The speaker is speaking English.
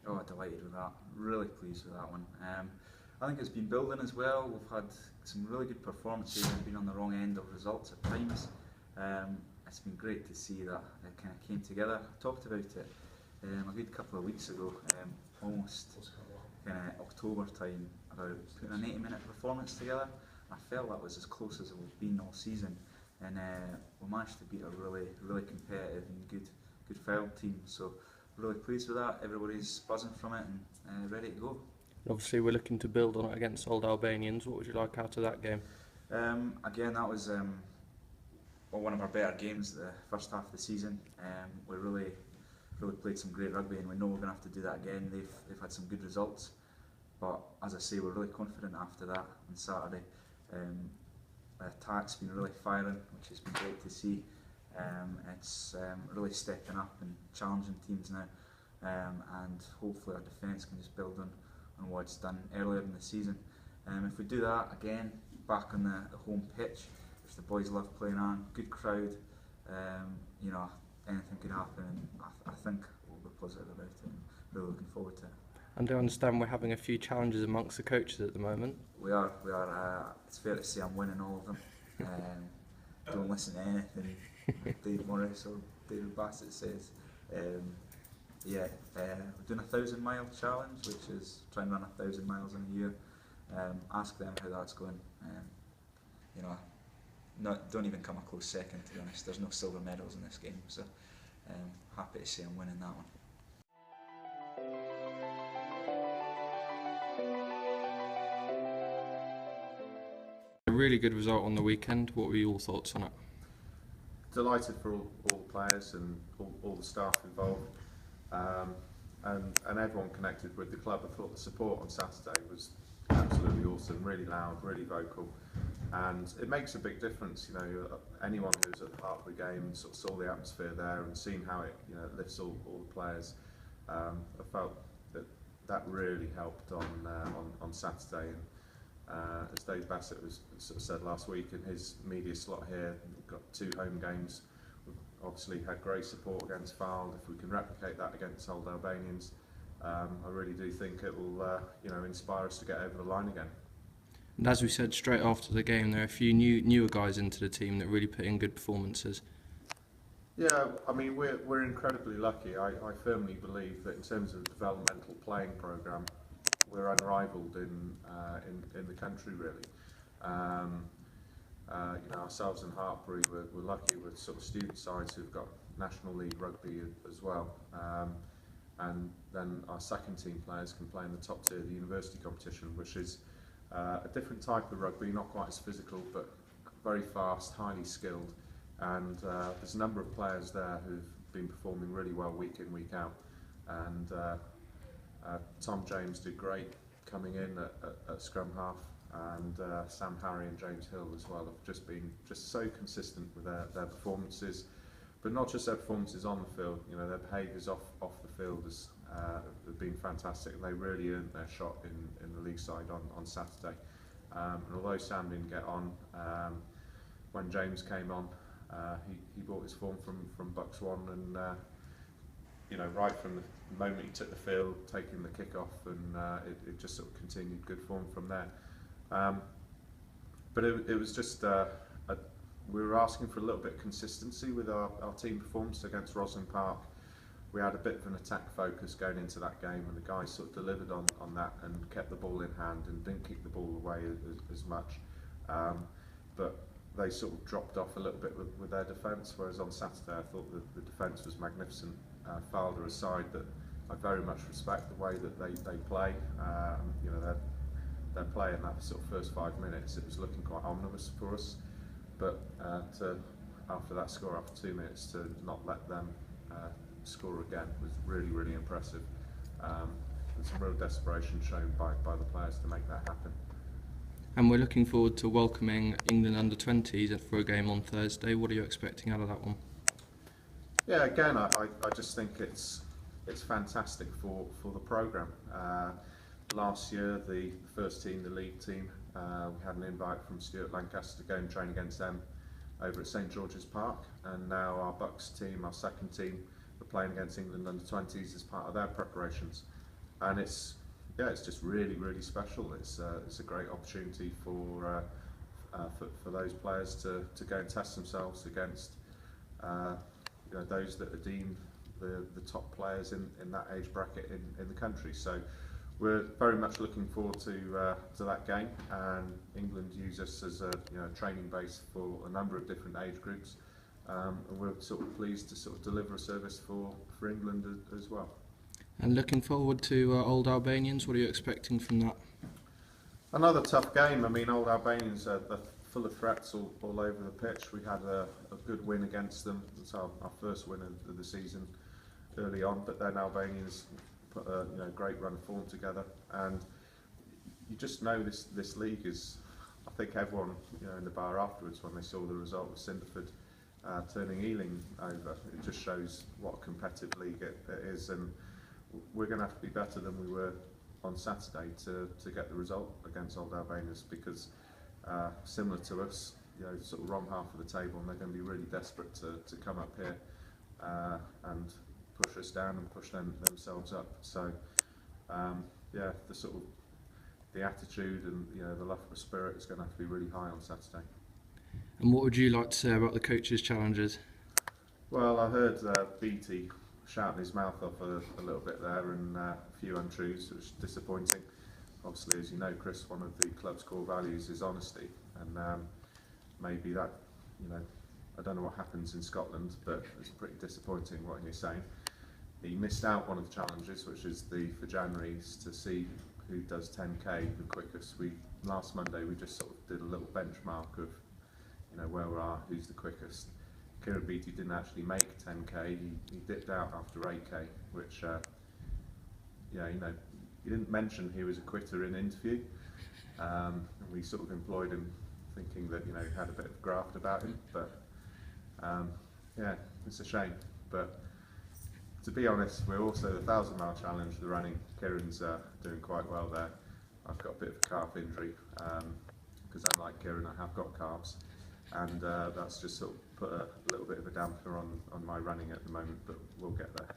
Oh, delighted with that. Really pleased with that one. I think it's been building as well. We've had some really good performances and been on the wrong end of results at times. It's been great to see that it kind of came together. I talked about it a good couple of weeks ago, almost kind of October time, about putting an 80-minute performance together. I felt that was as close as we've been all season, and we managed to beat a really competitive and good Fylde team. So really pleased with that. Everybody's buzzing from it and ready to go. Obviously, we're looking to build on it against Old Albanians. What would you like out of that game? Again, that was one of our better games the first half of the season. We really played some great rugby, and we know we're going to have to do that again. They've had some good results, but as I say, we're really confident after that on Saturday. The attack's been really firing, which has been great to see. It's really stepping up and challenging teams now, and hopefully our defence can just build on what it's done earlier in the season. If we do that again, back on the home pitch, which the boys love playing on, good crowd, anything could happen, and I think we'll be positive about it and really looking forward to it. And I understand we're having a few challenges amongst the coaches at the moment. We are. It's fair to say I'm winning all of them. Don't listen to anything Dave Morris or David Bassett says. We're doing a 1,000-mile challenge, which is trying to run 1,000 miles in a year. Ask them how that's going. Don't even come a close second, to be honest. There's no silver medals in this game, so happy to say I'm winning that one. A really good result on the weekend. What were your thoughts on it? Delighted for all the players and all the staff involved, and everyone connected with the club. I thought the support on Saturday was absolutely awesome, really loud, really vocal, and it makes a big difference. Anyone who's at the heart of the game sort of saw the atmosphere there and seen how it lifts all the players. I felt that really helped on Saturday. And as Dave Bassett was sort of said last week in his media slot here, we've got 2 home games. We've obviously had great support against Fylde. If we can replicate that against Old Albanians, I really do think it will inspire us to get over the line again. And as we said straight after the game, there are a few newer guys into the team that really put in good performances. Yeah, I mean we're incredibly lucky. I firmly believe that in terms of the developmental playing programme, we're unrivalled in the country, really. Ourselves in Hartpury, we're lucky with sort of student sides who've got National League rugby as well. And then our second team players can play in the top tier of the university competition, which is a different type of rugby, not quite as physical, but very fast, highly skilled. And there's a number of players there who've been performing really well week in, week out. And Tom James did great coming in at scrum half, and Sam Harry and James Hill as well have just been so consistent with their performances, but not just their performances on the field. Their behaviours off the field have been fantastic, and they really earned their shot in the league side on Saturday. And although Sam didn't get on, when James came on, he brought his form from Bucks One, and right from the moment he took the field, taking the kick off, and it just sort of continued good form from there. But it was just we were asking for a little bit of consistency with our team performance against Roslyn Park. We had a bit of an attack focus going into that game, and the guys sort of delivered on that and kept the ball in hand and didn't kick the ball away as much. But they sort of dropped off a little bit with their defence, whereas on Saturday I thought the defence was magnificent. Fylde are a side that I very much respect the way that they play. Their play in that sort of first 5 minutes, it was looking quite ominous for us. But after that score, after 2 minutes, to not let them score again was really impressive. There's some real desperation shown by the players to make that happen. And we're looking forward to welcoming England under-20s for a game on Thursday. What are you expecting out of that one? Yeah, again, I just think it's fantastic for the programme. Last year, the first team, the league team, we had an invite from Stuart Lancaster to go and train against them over at St George's Park, and now our Bucks team, our second team, are playing against England under-20s as part of their preparations. and it's just really special. It's a great opportunity for those players to go and test themselves against those that are deemed the top players in that age bracket in the country. So we're very much looking forward to that game, and England use us as a training base for a number of different age groups, and we're sort of pleased to sort of deliver a service for England as well. And looking forward to Old Albanians, what are you expecting from that? Another tough game. I mean, Old Albanians are full of threats all over the pitch. We had a good win against them. It's our first win of the season early on, but then Albanians put a great run of form together, and you just know this league is. I think everyone in the bar afterwards, when they saw the result of Cinderford turning Ealing over, it just shows what a competitive league it is, and we're going to have to be better than we were on Saturday to get the result against Old Albanians, because similar to us, sort of wrong half of the table, and they're going to be really desperate to come up here and push us down and push themselves up. So the attitude and the Loughborough spirit is going to have to be really high on Saturday. And what would you like to say about the coaches' challenges? Well, I heard Beattie shouting his mouth off a little bit there, and a few untruths, which is disappointing. Obviously, as you know, Chris, one of the club's core values is honesty, and maybe that, I don't know what happens in Scotland, but it's pretty disappointing what he's saying. He missed out one of the challenges, which is for January, is to see who does 10k the quickest. Last Monday we just sort of did a little benchmark of where we are, who's the quickest. Ciaran Beattie didn't actually make 10k. He dipped out after 8k, which he didn't mention he was a quitter in interview, and we sort of employed him thinking that he had a bit of graft about him, but it's a shame. But to be honest, we're also the 1,000-mile challenge, the running. Ciaran's doing quite well there. I've got a bit of a calf injury, because unlike Ciaran, I have got calves, and that's just sort of put a little bit of a damper on my running at the moment, but we'll get there.